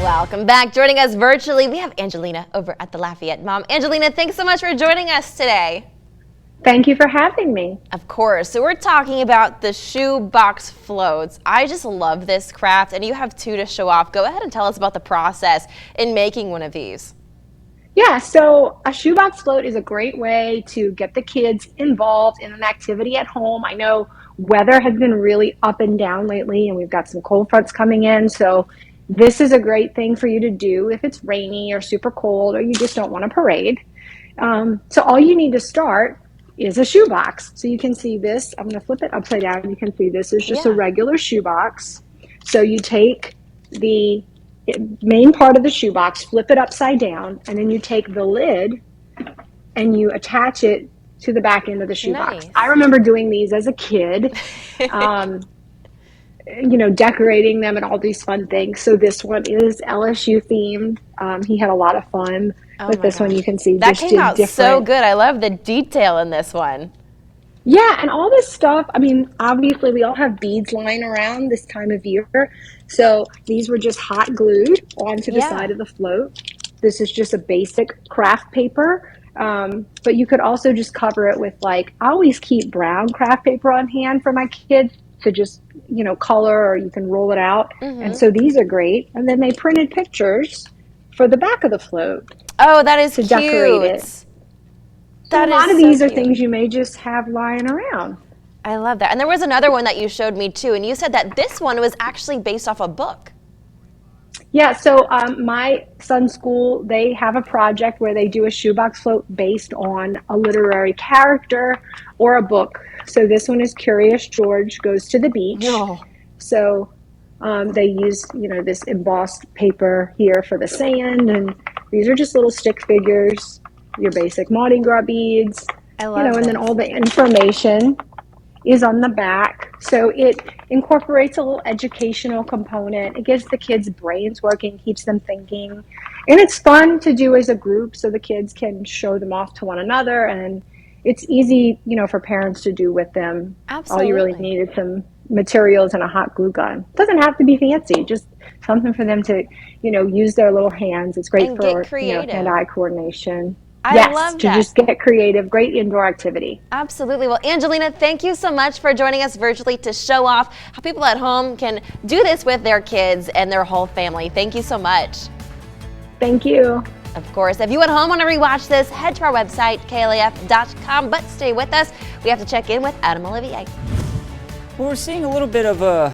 Welcome back. Joining us virtually, we have Angelina over at the Lafayette Mom. Angelina, thanks so much for joining us today. Thank you for having me. Of course. So we're talking about the Shoebox floats. I just love this craft, and you have two to show off. Go ahead and tell us about the process in making one of these. Yeah, so a shoebox float is a great way to get the kids involved in an activity at home. I know weather has been really up and down lately, and we've got some cold fronts coming in. So this is a great thing for you to do if it's rainy or super cold or you just don't want to parade. So all you need to start is a shoebox. So you can see this. I'm going to flip it upside down. You can see this is just a regular shoebox. So you take the main part of the shoebox, flip it upside down, and then you take the lid and you attach it to the back end of the shoebox. Nice. I remember doing these as a kid, decorating them and all these fun things. So this one is LSU themed. He had a lot of fun with this one. You can see that came out so good. I love the detail in this one. Yeah, and all this stuff, I mean, obviously we all have beads lying around this time of year. So these were just hot glued onto the side of the float. This is just a basic craft paper. But you could also just cover it with, like, I always keep brown craft paper on hand for my kids to just, color, or you can roll it out. And so these are great. And then they printed pictures for the back of the float. Oh, that is cute. Decorate it. So a lot of these are things you may just have lying around. I love that. And there was another one that you showed me too, and you said that this one was actually based off a book. Yeah, so my son's school, they have a project where they do a shoebox float based on a literary character or a book. So this one is Curious George Goes to the Beach. Oh. So they use, this embossed paper here for the sand, and these are just little stick figures. Your basic Mardi Gras beads, and then all the information is on the back. So it incorporates a little educational component. It gets the kids' brains working, keeps them thinking. And it's fun to do as a group so the kids can show them off to one another. And it's easy, for parents to do with them. Absolutely. All you really need is some materials and a hot glue gun. It doesn't have to be fancy, just something for them to, use their little hands. It's great for hand-eye coordination. I love that. To just get creative. Great indoor activity. Absolutely. Well, Angelina, thank you so much for joining us virtually to show off how people at home can do this with their kids and their whole family. Thank you so much. Thank you. Of course, if you at home want to rewatch this, head to our website, klaf.com. But stay with us. We have to check in with Adam Olivier. Well, we're seeing a little bit of a